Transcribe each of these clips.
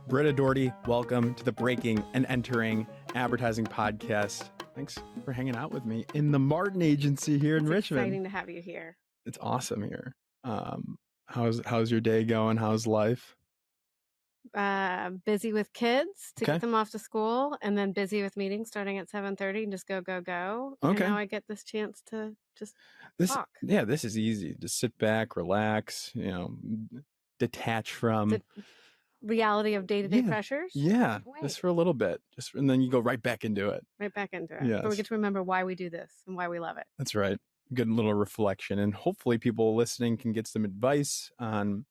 Britta Dougherty, welcome to the Breaking and Entering Advertising Podcast. Thanks for hanging out with me in the Martin Agency here in Richmond. It's exciting to have you here. It's awesome here. How's your day going? How's life? Busy with kids to get them off to school, and then busy with meetings starting at 7:30 and just go. Okay. And now I get this chance to just talk. Yeah, this is easy. Just sit back, relax, detach from the reality of day-to-day pressures. Yeah, just for a little bit. And then you go right back into it. Yes. But we get to remember why we do this and why we love it. That's right. Good little reflection. And hopefully people listening can get some advice on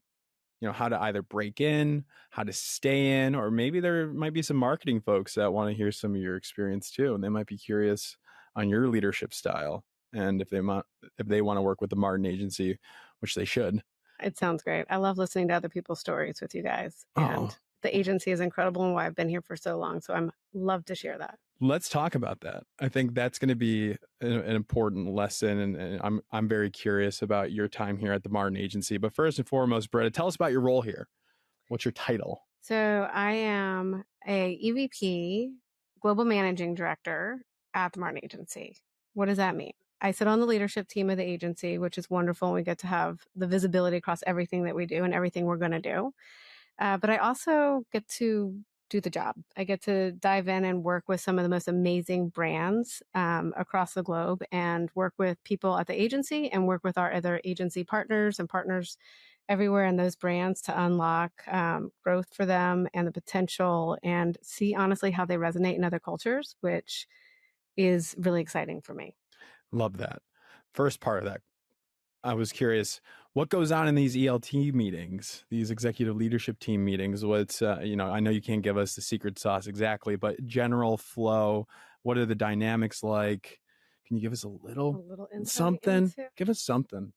how to either break in, how to stay in, or maybe there might be some marketing folks that want to hear some of your experience too. And they might be curious on your leadership style. And if they want to work with the Martin Agency, which they should. It sounds great. I love listening to other people's stories with you guys. And the agency is incredible and why I've been here for so long. So I'm love to share that. Let's talk about that. I think that's going to be an important lesson. And I'm very curious about your time here at the Martin Agency. But first and foremost, Britta, tell us about your role here. What's your title? So I am a EVP, Global Managing Director at the Martin Agency. What does that mean? I sit on the leadership team of the agency, which is wonderful. We get to have the visibility across everything that we do and everything we're going to do. But I also get to do the job. I get to dive in and work with some of the most amazing brands across the globe and work with people at the agency and work with our other agency partners and partners everywhere in those brands to unlock growth for them and the potential and see honestly how they resonate in other cultures, which is really exciting for me. Love that. First part of that, I was curious, what goes on in these ELT meetings, these executive leadership team meetings? What's, I know you can't give us the secret sauce exactly, but general flow, what are the dynamics like? Can you give us a little something? Give us something.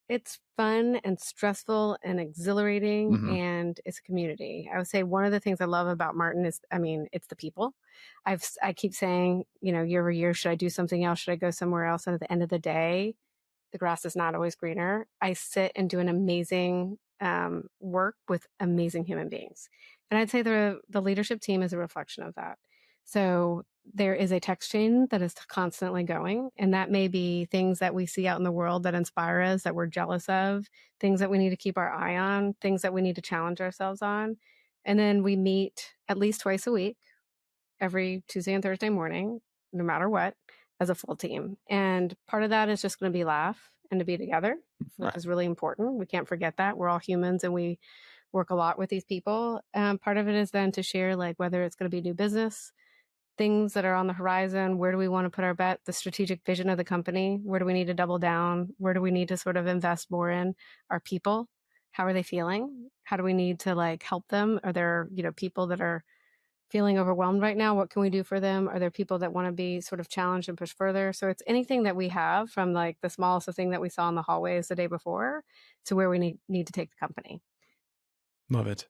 It's fun and stressful and exhilarating, and it's a community. I would say one of the things I love about Martin is, it's the people. I keep saying, year over year, should I do something else? Should I go somewhere else? And at the end of the day, the grass is not always greener. I sit and do an amazing work with amazing human beings. And I'd say the leadership team is a reflection of that. So there is a text chain that is constantly going, and that may be things that we see out in the world that inspire us, that we're jealous of, things that we need to keep our eye on, things that we need to challenge ourselves on. And then we meet at least twice a week, every Tuesday and Thursday morning, no matter what, as a full team. And part of that is just going to be laugh and to be together, which is really important. We can't forget that. We're all humans and we work a lot with these people. Part of it is then to share, whether it's going to be new business, things that are on the horizon, where do we want to put our bet, the strategic vision of the company, where do we need to double down, where do we need to sort of invest more in our people, how are they feeling, how do we need to help them, are there people that are feeling overwhelmed right now, what can we do for them, are there people that want to be sort of challenged and push further? So it's anything that we have, from the smallest thing that we saw in the hallways the day before to where we need to take the company. Love it.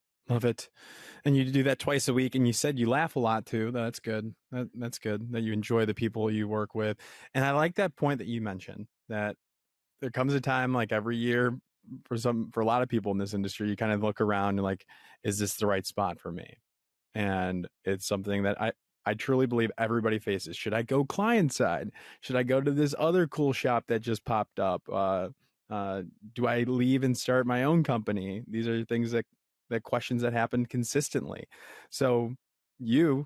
And you do that twice a week, and you said you laugh a lot too. That's good. That's good that you enjoy the people you work with. And I like that point that you mentioned, that there comes a time every year for a lot of people in this industry, you kind of look around and is this the right spot for me? And it's something that I truly believe everybody faces. Should I go client side? Should I go to this other cool shop that just popped up? Do I leave and start my own company? These are things that questions that happen consistently. So you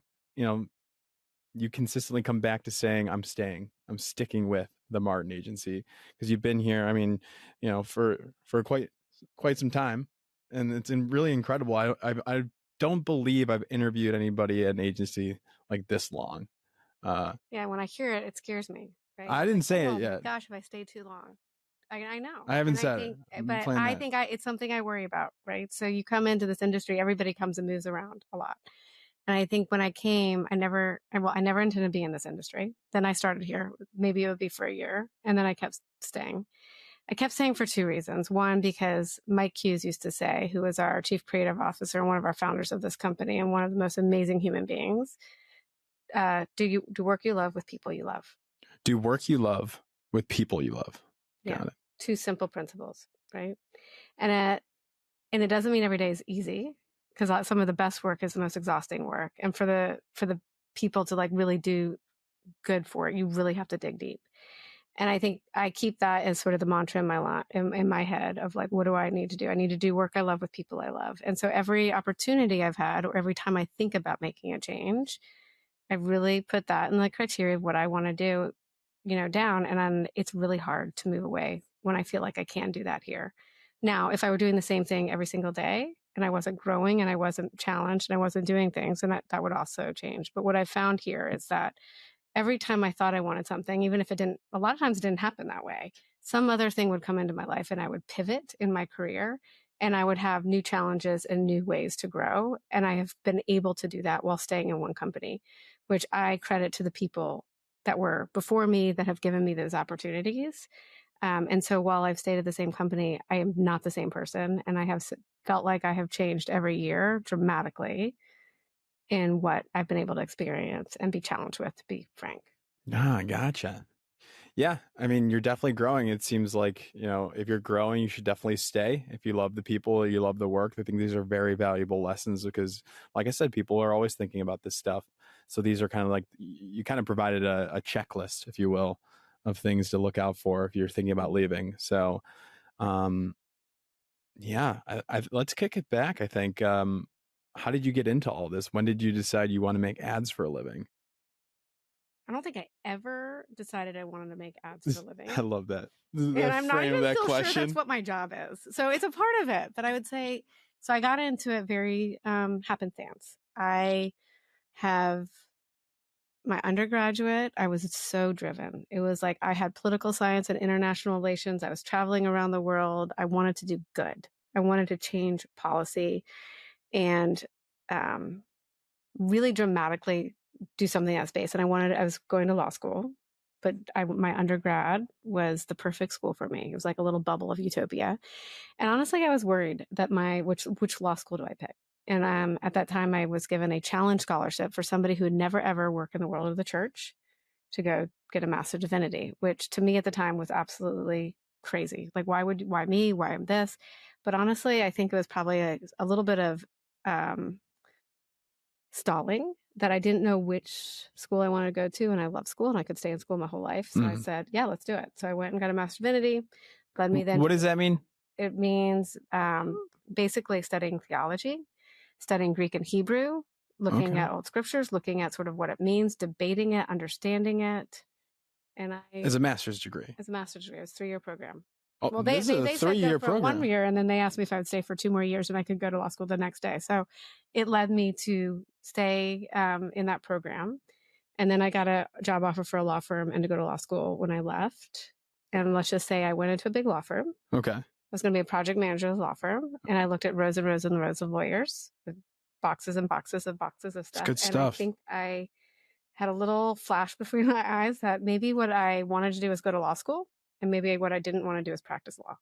consistently come back to saying, I'm sticking with the Martin Agency, because you've been here, for quite some time, and it's really incredible. I don't believe I've interviewed anybody at an agency this long. Yeah, when I hear it, it scares me. Right? I didn't say it yet. Oh my gosh, if I stay too long. I know. I haven't said it. But I think it's something I worry about, right? So you come into this industry, everybody comes and moves around a lot. And I think when I came, I never intended to be in this industry. Then I started here. Maybe it would be for a year. And then I kept staying. I kept staying for two reasons. One, because Mike Hughes used to say, who was our chief creative officer and one of our founders of this company and one of the most amazing human beings, do work you love with people you love. Do work you love with people you love. Yeah. Got it. Two simple principles, right? And it doesn't mean every day is easy, because some of the best work is the most exhausting work. And for the people to like really do good for it, you really have to dig deep. And I think I keep that as sort of the mantra in my head of like, what do I need to do? I need to do work I love with people I love. And so every opportunity I've had, or every time I think about making a change, I really put that in the criteria of what I want to do, down. And then it's really hard to move away when I feel like I can do that here. Now, if I were doing the same thing every single day and I wasn't growing and I wasn't challenged and I wasn't doing things, then that would also change. But what I found here is that every time I thought I wanted something, even if a lot of times it didn't happen that way, some other thing would come into my life and I would pivot in my career and I would have new challenges and new ways to grow. And I have been able to do that while staying in one company, which I credit to the people that were before me that have given me those opportunities. And so while I've stayed at the same company, I am not the same person. And I have felt like I have changed every year dramatically in what I've been able to experience and be challenged with, to be frank. Ah, gotcha. Yeah, I mean, you're definitely growing. It seems like, if you're growing, you should definitely stay. If you love the people, you love the work. I think these are very valuable lessons because, like I said, people are always thinking about this stuff. So these are kind of like, you kind of provided a checklist, if you will, of things to look out for if you're thinking about leaving. So, yeah, let's kick it back. I think, how did you get into all this? When did you decide you want to make ads for a living? I don't think I ever decided I wanted to make ads for a living. I love that. And I'm not even still sure that's what my job is. So it's a part of it. But I would say, so I got into it very happenstance. I have my undergraduate, I was so driven. It was like I had political science and international relations. I was traveling around the world. I wanted to do good. I wanted to change policy and really dramatically do something in that space. And I was going to law school, but my undergrad was the perfect school for me. It was like a little bubble of utopia. And honestly, I was worried that which law school do I pick? And at that time, I was given a challenge scholarship for somebody who had never ever worked in the world of the church to go get a Master of Divinity, which to me at the time was absolutely crazy. Like, why me? Why am this? But honestly, I think it was probably a little bit of stalling that I didn't know which school I wanted to go to. And I love school and I could stay in school my whole life. So I said, yeah, let's do it. So I went and got a Master of Divinity. Led me then. What does that mean? It means basically studying theology, studying Greek and Hebrew, looking at old scriptures, looking at sort of what it means, debating it, understanding it. And as a master's degree. As a master's degree. It was a 3-year program. Oh, well, they said go for 1 year, and then they asked me if I would stay for 2 more years, and I could go to law school the next day. So it led me to stay in that program. And then I got a job offer for a law firm and to go to law school when I left. And let's just say I went into a big law firm. Okay. I was going to be a project manager of the law firm. And I looked at rows and rows and rows of lawyers with boxes and boxes of stuff. It's good stuff. I think I had a little flash between my eyes that maybe what I wanted to do was go to law school. And maybe what I didn't want to do is practice law.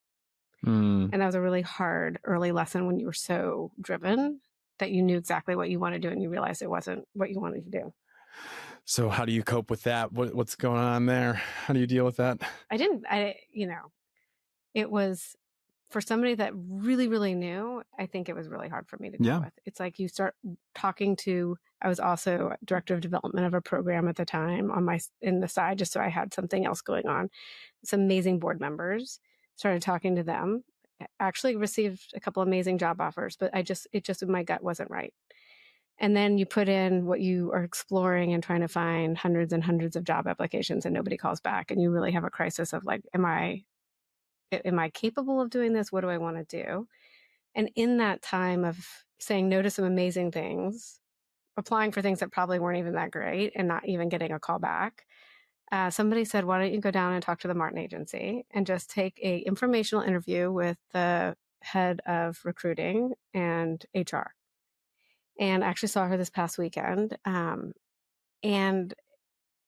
And that was a really hard early lesson when you were so driven that you knew exactly what you wanted to do and you realized it wasn't what you wanted to do. So how do you cope with that? What's going on there? How do you deal with that? It was for somebody that really, really knew, I think it was really hard for me to deal with. It's like you start talking to, I was also director of development of a program at the time in the side, just so I had something else going on. Some amazing board members, started talking to them, actually received a couple amazing job offers, but it just, my gut wasn't right. And then you put in what you are exploring and trying to find hundreds and hundreds of job applications and nobody calls back. And you really have a crisis of like, am I capable of doing this? What do I want to do? And in that time of saying no to some amazing things, applying for things that probably weren't even that great and not even getting a call back, somebody said, why don't you go down and talk to the Martin Agency and just take a informational interview with the head of recruiting and HR. And I actually saw her this past weekend. And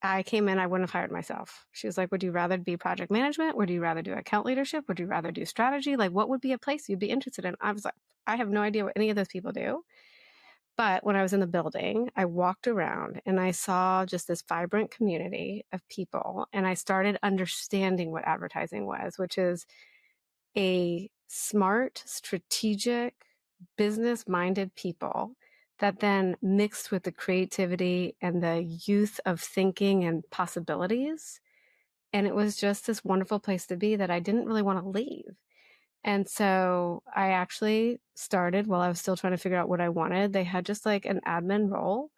I came in, I wouldn't have hired myself. She was like, would you rather be project management? Would you rather do account leadership? Would you rather do strategy? Like, what would be a place you'd be interested in? I was like, I have no idea what any of those people do. But when I was in the building, I walked around and I saw just this vibrant community of people. And I started understanding what advertising was, which is a smart, strategic business-minded people that then mixed with the creativity and the youth of thinking and possibilities. And it was just this wonderful place to be that I didn't really want to leave. And so I actually started while I was still trying to figure out what I wanted. They had just like an admin role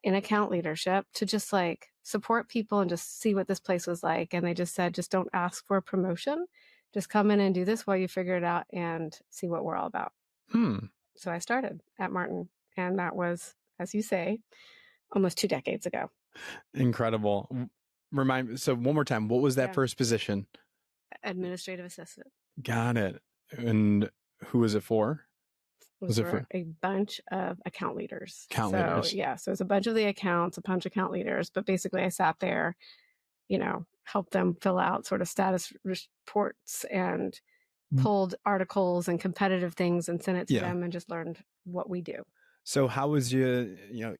in account leadership to just like support people and just see what this place was like. And they just said, just don't ask for a promotion. Just come in and do this while you figure it out and see what we're all about. So I started at Martin, and that was, as you say, almost 2 decades ago. Incredible. So one more time, what was that first position? Administrative assistant. Got it. And who was it for? Was it for a bunch of account leaders. Leaders. Yeah, so it's a bunch of the accounts, a bunch of account leaders, but basically I sat there, helped them fill out sort of status reports and pulled articles and competitive things and sent it to them and just learned what we do. So how was your,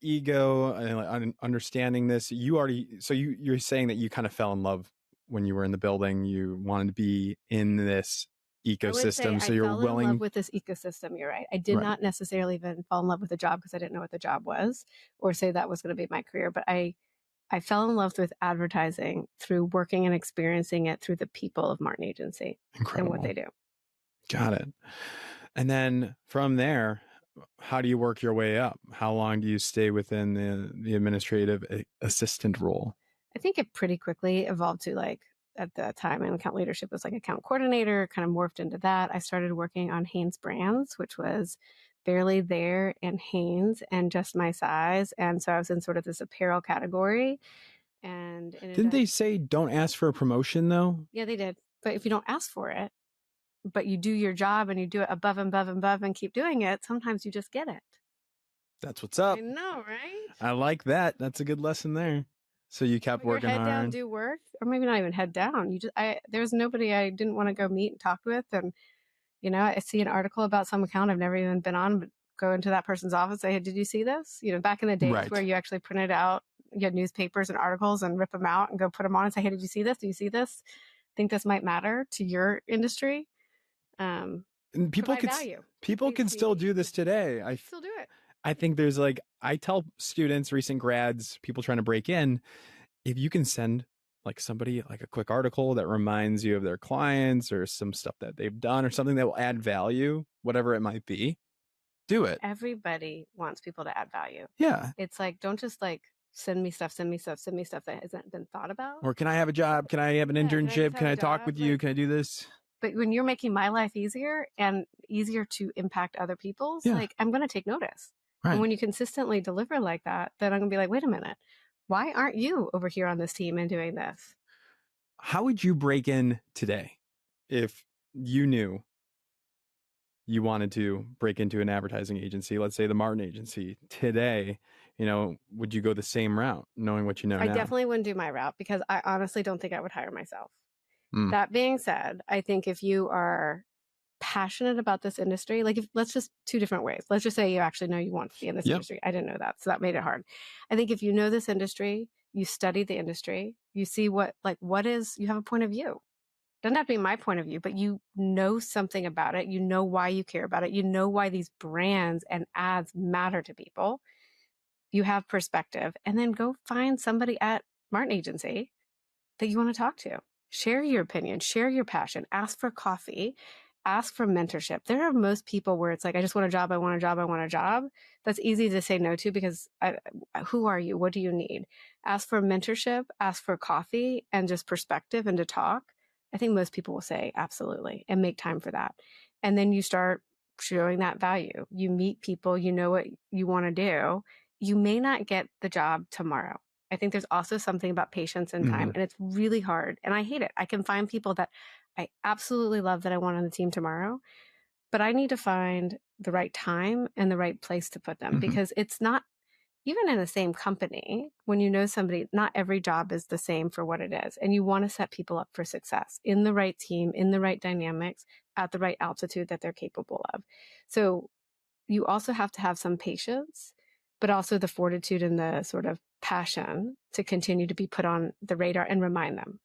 ego and understanding this? You're saying that you kind of fell in love when you were in the building. You wanted to be in this ecosystem. So you're willing. I fell in love with this ecosystem. You're right. I did not necessarily even fall in love with the job because I didn't know what the job was or say that was going to be my career. But I fell in love with advertising through working and experiencing it through the people of Martin Agency. Incredible. And what they do. Got it. And then from there, how do you work your way up? How long do you stay within the administrative assistant role? I think it pretty quickly evolved to like, at the time in account leadership was like account coordinator, kind of morphed into that. I started working on Hanes brands, which was barely there in Hanes and just my size. And so I was in sort of this apparel category. And didn't they say don't ask for a promotion though? Yeah, they did. But if you don't ask for it, but you do your job and you do it above and above and above and keep doing it, sometimes you just get it. That's what's up. I know, right? I like that. That's a good lesson there. So you kept working hard. Head down, do work, or maybe not even head down. There was nobody I didn't want to go meet and talk with. And, I see an article about some account I've never even been on, but go into that person's office, say, hey, did you see this? Back in the days where you actually printed out, you had newspapers and articles and rip them out and go put them on and say, hey, did you see this? Do you see this? Think this might matter to your industry? And people can still do this today. I still do it. I think there's I tell students, recent grads, people trying to break in, if you can send somebody a quick article that reminds you of their clients or some stuff that they've done or something that will add value, whatever it might be, do it. Everybody wants people to add value. Yeah. It's don't just send me stuff that hasn't been thought about. Or can I have a job? Can I have an internship? Can I talk with you? Can I do this? But when you're making my life easier and easier to impact other people's, I'm going to take notice. Right. And when you consistently deliver like that, then I'm going to be like, wait a minute, why aren't you over here on this team and doing this? How would you break in today if you knew you wanted to break into an advertising agency, let's say the Martin Agency today? Would you go the same route knowing what you know now? I definitely wouldn't do my route because I honestly don't think I would hire myself. That being said, I think if you are passionate about this industry, let's just 2 different ways. Let's just say you actually know you want to be in this industry. I didn't know that. So that made it hard. I think if you know this industry, you study the industry, you see you have a point of view. It doesn't have to be my point of view, but you know something about it. You know why you care about it. You know why these brands and ads matter to people. You have perspective, and then go find somebody at Martin Agency that you want to talk to. Share your opinion, share your passion, ask for coffee, ask for mentorship. There are most people where it's I just want a job, I want a job, I want a job. That's easy to say no to because who are you? What do you need? Ask for mentorship, ask for coffee and just perspective and to talk. I think most people will say absolutely and make time for that. And then you start showing that value. You meet people, you know what you want to do. You may not get the job tomorrow. I think there's also something about patience and time, and it's really hard. And I hate it. I can find people that I absolutely love that I want on the team tomorrow, but I need to find the right time and the right place to put them because it's not, even in the same company, when you know somebody, not every job is the same for what it is. And you want to set people up for success in the right team, in the right dynamics, at the right altitude that they're capable of. So you also have to have some patience, but also the fortitude and the sort of passion to continue to be put on the radar and remind them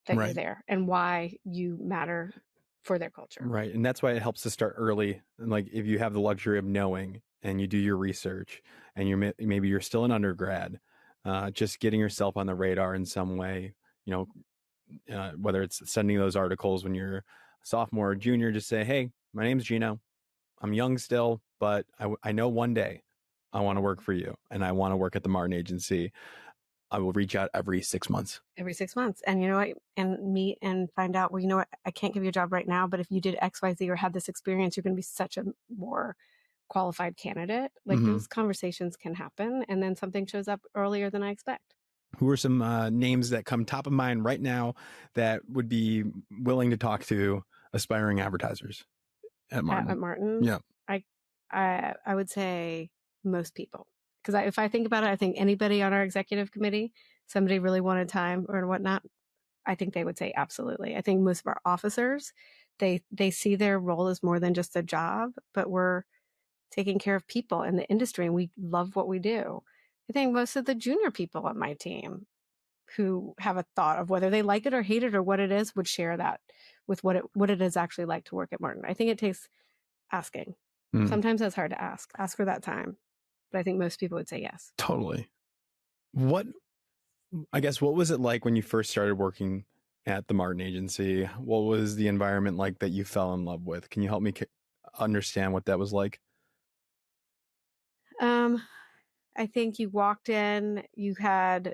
that you're there and why you matter for their culture. Right. And that's why it helps to start early. And like if you have the luxury of knowing and you do your research and maybe you're still an undergrad, just getting yourself on the radar in some way, whether it's sending those articles when you're a sophomore or junior, just say, hey, my name's Gino. I'm young still, but I know one day I want to work for you and I want to work at the Martin Agency. I will reach out every 6 months. Every 6 months. And you know what? And meet and find out, well, you know what? I can't give you a job right now, but if you did XYZ or had this experience, you're going to be such a more qualified candidate. Like those conversations can happen. And then something shows up earlier than I expect. Who are some names that come top of mind right now that would be willing to talk to aspiring advertisers at Martin? At Martin? Yeah. I would say most people. Because if I think about it, I think anybody on our executive committee, somebody really wanted time or whatnot, I think they would say absolutely. I think most of our officers, they see their role as more than just a job, but we're taking care of people in the industry and we love what we do. I think most of the junior people on my team who have a thought of whether they like it or hate it or what it is would share that with what it is actually like to work at Martin. I think it takes asking. Sometimes that's hard to ask for that time. But I think most people would say yes. Totally. What was it like when you first started working at the Martin Agency? What was the environment like that you fell in love with? Can you help me understand what that was like? I think you walked in, you had,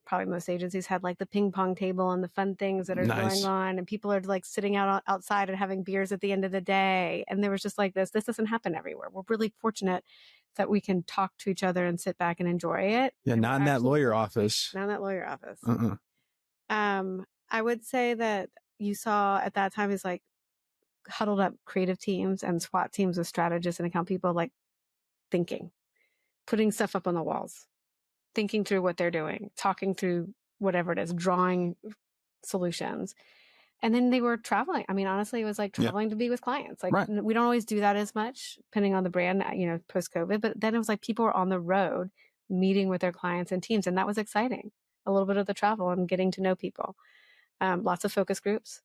probably most agencies had like the ping pong table and the fun things that are going on, and people are like sitting outside and having beers at the end of the day. And there was just like this doesn't happen everywhere. We're really fortunate that we can talk to each other and sit back and enjoy it. Yeah, not in that lawyer office. Not in that lawyer office. I would say that you saw at that time is like huddled up creative teams and SWAT teams with strategists and account people like thinking, putting stuff up on the walls, thinking through what they're doing, talking through whatever it is, drawing solutions. And then they were traveling. I mean, honestly, it was like traveling to be with clients. Like we don't always do that as much, depending on the brand, post-COVID. But then it was like people were on the road meeting with their clients and teams. And that was exciting. A little bit of the travel and getting to know people. Lots of focus groups.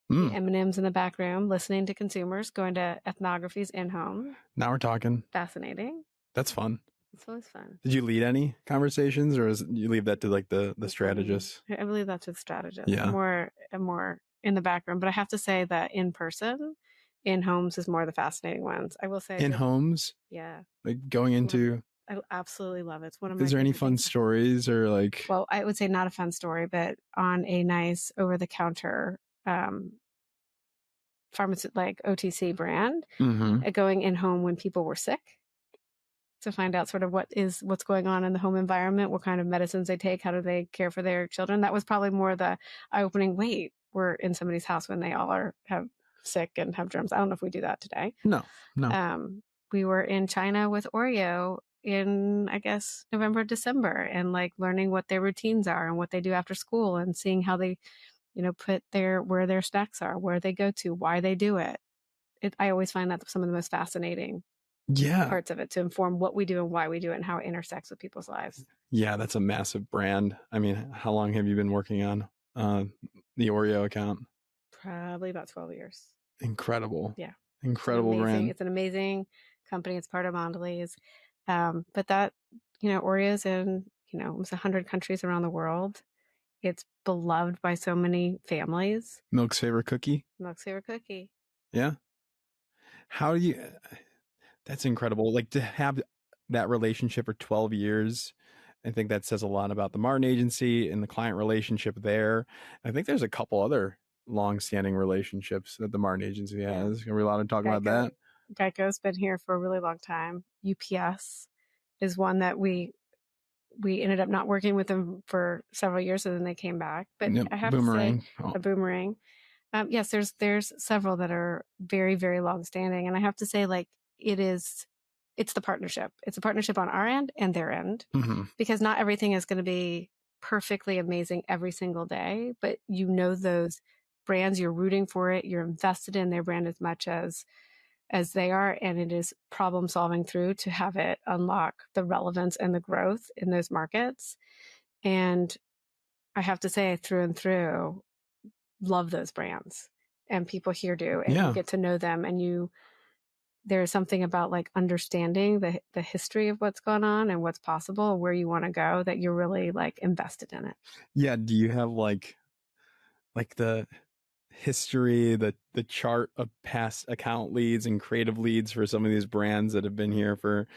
The M&Ms in the back room, listening to consumers, going to ethnographies in-home. Now we're talking. Fascinating. That's fun. It's always fun. Did you lead any conversations, or you leave that to like the strategists? I believe that's with strategists. Yeah. More in the background, but I have to say that in person, in homes is more the fascinating ones. I will say in homes. Yeah. Like going into. I absolutely love it. It's one of my. Is there any fun stories or like? Well, I would say not a fun story, but on a nice over-the-counter pharmacy like OTC brand, going in home when people were sick to find out sort of what's going on in the home environment, what kind of medicines they take, how do they care for their children. That was probably more the eye-opening, wait, we're in somebody's house when they all have sick and have germs. I don't know if we do that today. No. We were in China with Oreo in, I guess, November, December, and like learning what their routines are and what they do after school and seeing how they, put where their snacks are, where they go to, why they do it. I always find that some of the most fascinating parts of it to inform what we do and why we do it and how it intersects with people's lives. Yeah, that's a massive brand. I mean, how long have you been working on the Oreo account? Probably about 12 years. Incredible. Yeah. Incredible brand. It's an amazing company. It's part of Mondelez. But that, Oreo's in, almost 100 countries around the world. It's beloved by so many families. Milk's favorite cookie? Milk's favorite cookie. Yeah. How do you... That's incredible. Like to have that relationship for 12 years, I think that says a lot about the Martin Agency and the client relationship there. I think there's a couple other long-standing relationships that the Martin Agency has. Are we allowed to talk about that? Geico's been here for a really long time. UPS is one that we ended up not working with them for several years, and then they came back. But I have to say, a Boomerang. Yes, there's several that are very, very long-standing, and I have to say, like, it's the partnership. It's a partnership on our end and their end, because not everything is going to be perfectly amazing every single day, but those brands, you're rooting for it, you're invested in their brand as much as they are, and it is problem solving through to have it unlock the relevance and the growth in those markets. And I have to say, through and through, love those brands. and people here do, and you get to know them, and there's something about like understanding the history of what's gone on and what's possible, where you want to go, that you're really like invested in it. Yeah. Do you have like the history, the chart of past account leads and creative leads for some of these brands that have been here for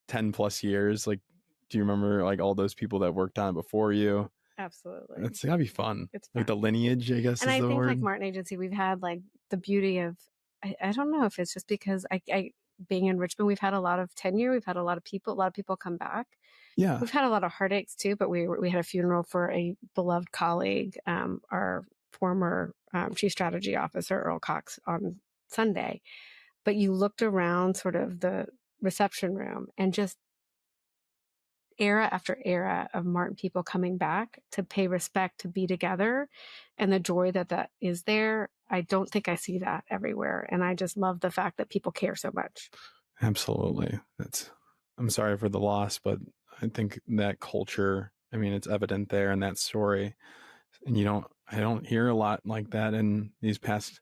10 plus years? Like, do you remember like all those people that worked on it before you? Absolutely. It's gotta be fun. It's fun. Like the lineage, I guess, and is I the think word. like Martin Agency, we've had like the beauty of, I don't know if it's just because I being in Richmond, we've had a lot of tenure. We've had a lot of people come back. Yeah. We've had a lot of heartaches too, but we had a funeral for a beloved colleague, our former chief strategy officer, Earl Cox, on Sunday. But you looked around sort of the reception room and just era after era of Martin people coming back to pay respect, to be together, and the joy that is there. I don't think I see that everywhere. And I just love the fact that people care so much. Absolutely. I'm sorry for the loss, but I think that culture, I mean, it's evident there in that story. And I don't hear a lot like that in these past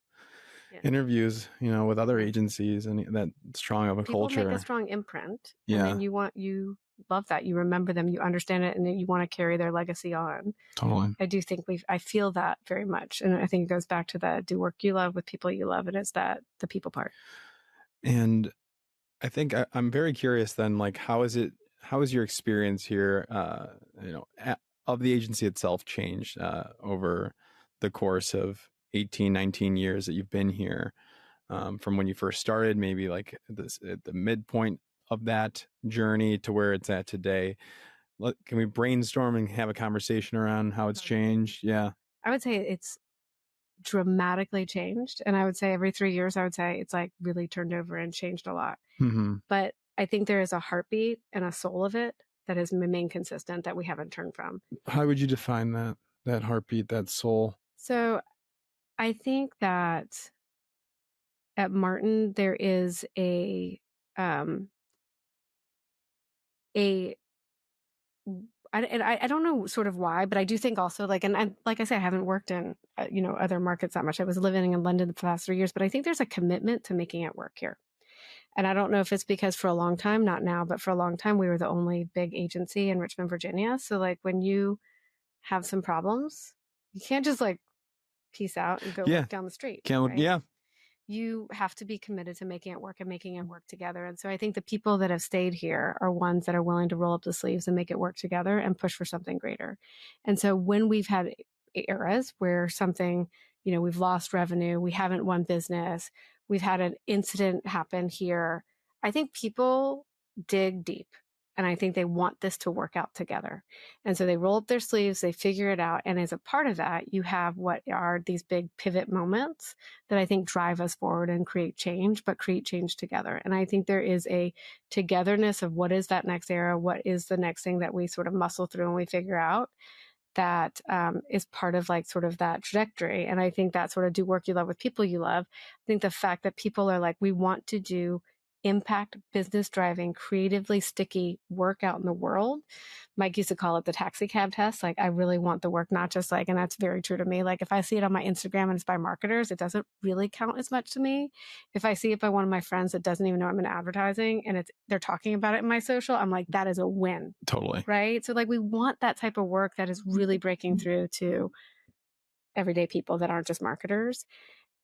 interviews, with other agencies, and that strong of a people culture. Make a strong imprint. Yeah. And then you love that. You remember them, you understand it, and then you want to carry their legacy on. Totally. I do think I feel that very much. And I think it goes back to the do work you love with people you love. And it's the people part. And I think I'm very curious then, like, how is your experience here, of the agency itself changed over the course of 18, 19 years that you've been here, from when you first started, maybe like at the midpoint of that journey to where it's at today? Can we brainstorm and have a conversation around how it's changed? Yeah. I would say it's dramatically changed. And I would say every 3 years, I would say it's like really turned over and changed a lot. Mm-hmm. But I think there is a heartbeat and a soul of it that has remained consistent that we haven't turned from. How would you define that heartbeat, that soul? So I think that at Martin, there is I don't know sort of why, but I do think also like I said, I haven't worked in other markets that much. I was living in London for the last 3 years, but I think there's a commitment to making it work here. And I don't know if it's because for a long time, not now, but for a long time, we were the only big agency in Richmond, Virginia. So like when you have some problems, you can't just like peace out and go work down the street. Right? Yeah. You have to be committed to making it work and making it work together. And so I think the people that have stayed here are ones that are willing to roll up the sleeves and make it work together and push for something greater. And so when we've had eras where something, we've lost revenue, we haven't won business, we've had an incident happen here, I think people dig deep. And I think they want this to work out together. And so they roll up their sleeves, they figure it out. And as a part of that, you have what are these big pivot moments that I think drive us forward and create change, but create change together. And I think there is a togetherness of what is that next era? What is the next thing that we sort of muscle through and we figure out that is part of like sort of that trajectory. And I think that sort of do work you love with people you love. I think the fact that people are like, we want to do impact, business driving, creatively sticky work out in the world. Mike used to call it the taxi cab test. Like, I really want the work, not just like, and that's very true to me. Like, if I see it on my Instagram and it's by marketers, it doesn't really count as much to me. If I see it by one of my friends that doesn't even know I'm in advertising and they're talking about it in my social, I'm like, that is a win. Totally. Right. So like, we want that type of work that is really breaking through to everyday people that aren't just marketers.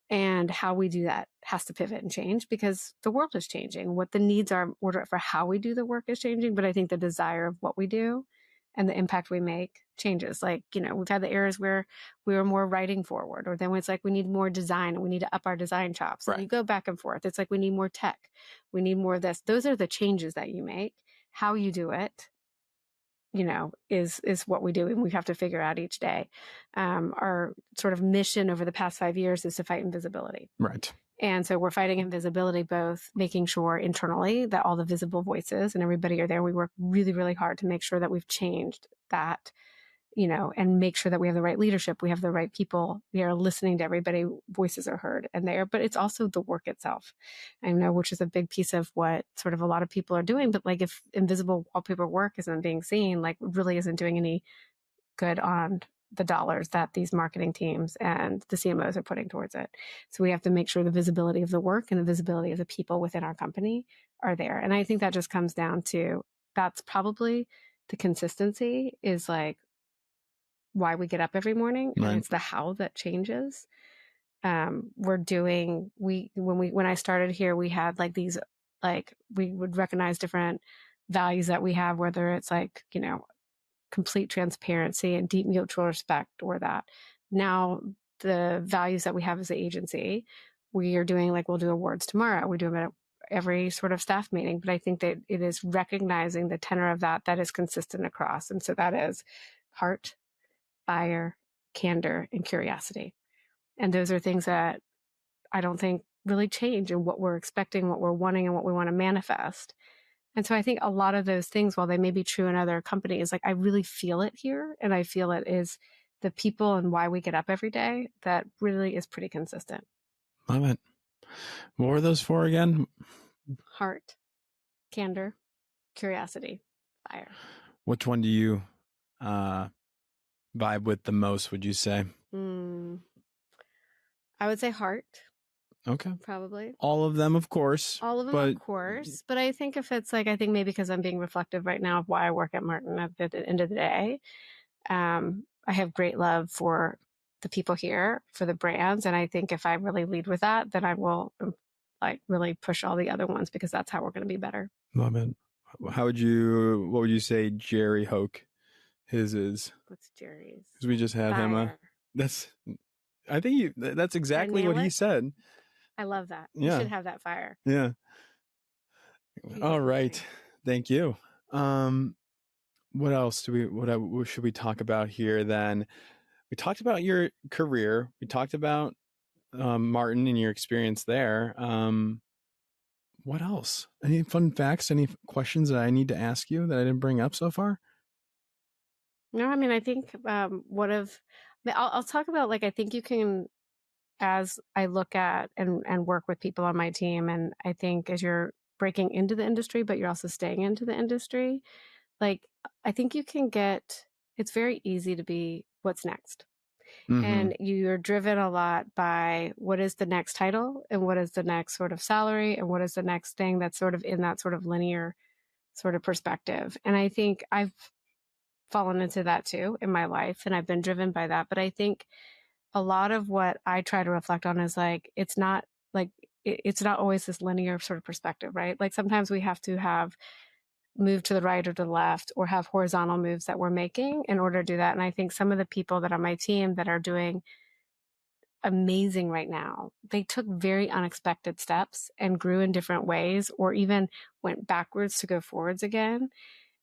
And how we do that has to pivot and change because the world is changing. What the needs are in order for how we do the work is changing. But I think the desire of what we do and the impact we make changes. Like, we've had the eras where we were more writing forward, or then it's like we need more design and we need to up our design chops. Right. And you go back and forth. It's like we need more tech. We need more of this. Those are the changes that you make. How you do it, is what we do, and we have to figure out each day. Our sort of mission over the past 5 years is to fight invisibility. Right. And so we're fighting invisibility, both making sure internally that all the visible voices and everybody are there. We work really, really hard to make sure that we've changed that, and make sure that we have the right leadership. We have the right people. We are listening to everybody. Voices are heard and there, but it's also the work itself. I know, which is a big piece of what sort of a lot of people are doing. But like, if invisible wallpaper work isn't being seen, like really isn't doing any good on the dollars that these marketing teams and the CMOs are putting towards it. So we have to make sure the visibility of the work and the visibility of the people within our company are there. And I think that just comes down to, that's probably the consistency is like why we get up every morning. Right. And it's the how that changes. When I started here, we had like these, like we would recognize different values that we have, whether it's like, you know, complete transparency and deep mutual respect, or that now the values that we have as an agency, we are doing like, we'll do awards tomorrow. We do them at every sort of staff meeting, but I think that it is recognizing the tenor of that is consistent across. And so that is heart, fire, candor, and curiosity. And those are things that I don't think really change in what we're expecting, what we're wanting, and what we want to manifest. And so I think a lot of those things, while they may be true in other companies, like I really feel it here. And I feel it is the people and why we get up every day that really is pretty consistent. Love it. What were those for again? Heart, candor, curiosity, fire. Which one do you vibe with the most, would you say? I would say heart. Okay. Probably. All of them, of course. All of them, of course. But I think if it's like, I think maybe because I'm being reflective right now of why I work at Martin at the end of the day, I have great love for the people here, for the brands. And I think if I really lead with that, then I will like really push all the other ones, because that's how we're going to be better. Love it. What would you say Jerry Hoke, his is? What's Jerry's? Because we just had him. That's exactly what he said. I love that. Yeah. You should have that fire. Yeah. All right. Thank you. What else what should we talk about here then? We talked about your career. We talked about Martin and your experience there. What else? Any fun facts? Any questions that I need to ask you that I didn't bring up so far? No, I mean, I think I'll talk about, like, I think you can, as I look at and work with people on my team, and I think as you're breaking into the industry, but you're also staying into the industry, like, I think you can it's very easy to be what's next. Mm-hmm. And you're driven a lot by what is the next title and what is the next sort of salary and what is the next thing that's sort of in that sort of linear sort of perspective. And I think I've fallen into that too in my life, and I've been driven by that. But I think a lot of what I try to reflect on is like, it's not always this linear sort of perspective, right? Like sometimes we have to move to the right or to the left, or have horizontal moves that we're making in order to do that. And I think some of the people that are on my team that are doing amazing right now, they took very unexpected steps and grew in different ways, or even went backwards to go forwards again.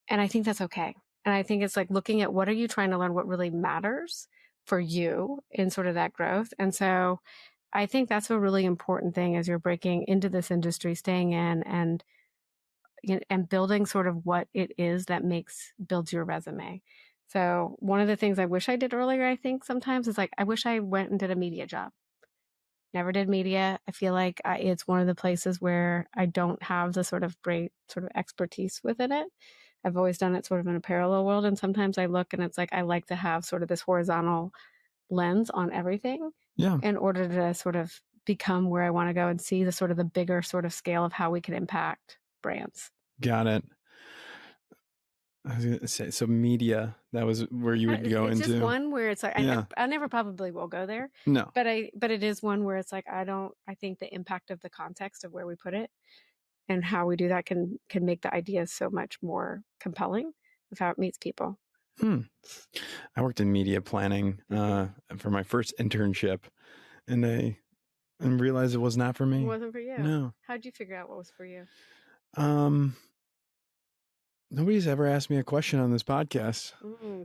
And I think that's okay. And I think it's like looking at what are you trying to learn, what really matters for you in sort of that growth. And so I think that's a really important thing as you're breaking into this industry, staying in and building sort of what it is that builds your resume. So one of the things I wish I did earlier, I think sometimes, is like, I wish I went and did a media job. Never did media. I feel like it's one of the places where I don't have the sort of great sort of expertise within it. I've always done it sort of in a parallel world. And sometimes I look and it's like, I like to have sort of this horizontal lens on everything in order to sort of become where I want to go and see the sort of the bigger sort of scale of how we can impact brands. Got it. I was going to say, so media, that was where you would go into. It's just one where it's like, I never probably will go there. No. But it is one where it's like, I think the impact of the context of where we put it and how we do that can make the idea so much more compelling of how it meets people. I worked in media planning for my first internship, and I realized it was not for me. It wasn't for you? No. How'd you figure out what was for you? Nobody's ever asked me a question on this podcast.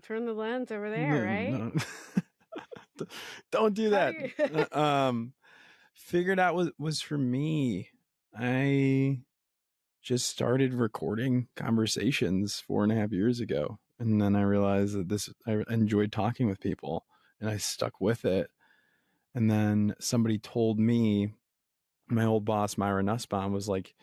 Turn the lens over there, right? No. Don't do that. Figured out what was for me. I just started recording conversations 4.5 years ago. And then I realized that I enjoyed talking with people, and I stuck with it. And then somebody told me, my old boss, Myra Nussbaum, was like,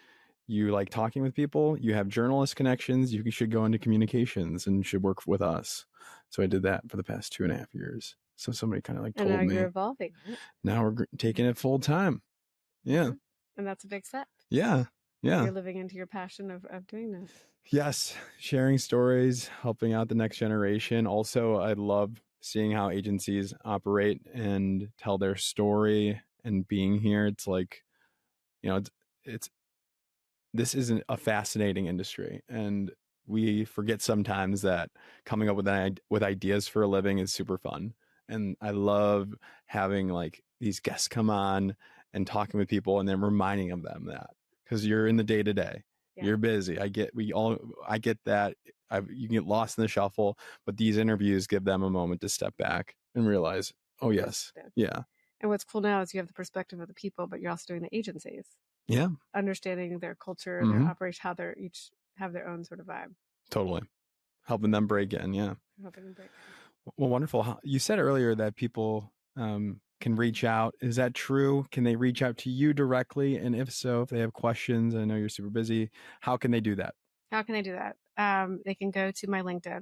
you like talking with people, you have journalist connections, you should go into communications and should work with us. So I did that for the past 2.5 years. So somebody kind of like And now told me, you're evolving. Right? now we're taking it full time. Yeah. And that's a big step. Yeah. Yeah. You're living into your passion of doing that. Yes. Sharing stories, helping out the next generation. Also, I love seeing how agencies operate and tell their story and being here. It's like, it's this isn't a fascinating industry, and we forget sometimes that coming up with ideas for a living is super fun. And I love having like these guests come on and talking with people and then reminding them that, because you're in the day to day, you're busy. I get that. You can get lost in the shuffle, but these interviews give them a moment to step back and realize, oh yes, yeah. And what's cool now is you have the perspective of the people, but you're also doing the agencies. Yeah. Understanding their culture, their operation, how they're each have their own sort of vibe. Totally. Helping them break in. Yeah. Helping them break in. Well, wonderful. You said earlier that people can reach out. Is that true? Can they reach out to you directly? And if so, if they have questions, I know you're super busy, how can they do that? How can they do that? They can go to my LinkedIn,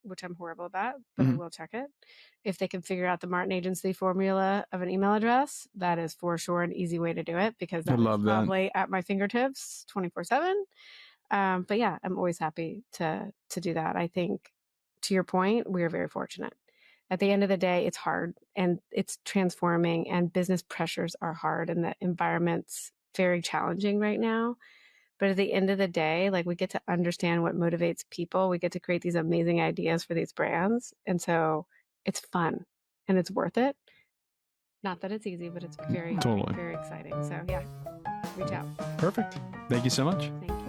which I'm horrible about, but I will check it. If they can figure out the Martin Agency formula of an email address, that is for sure an easy way to do it, because that is probably at my fingertips 24/7. But yeah, I'm always happy to do that. I think, to your point, we are very fortunate. At the end of the day, it's hard and it's transforming, and business pressures are hard, and the environment's very challenging right now. But at the end of the day, like, we get to understand what motivates people. We get to create these amazing ideas for these brands. And so it's fun and it's worth it. Not that it's easy, but it's very, very exciting. So yeah, reach out. Perfect. Thank you so much. Thank you.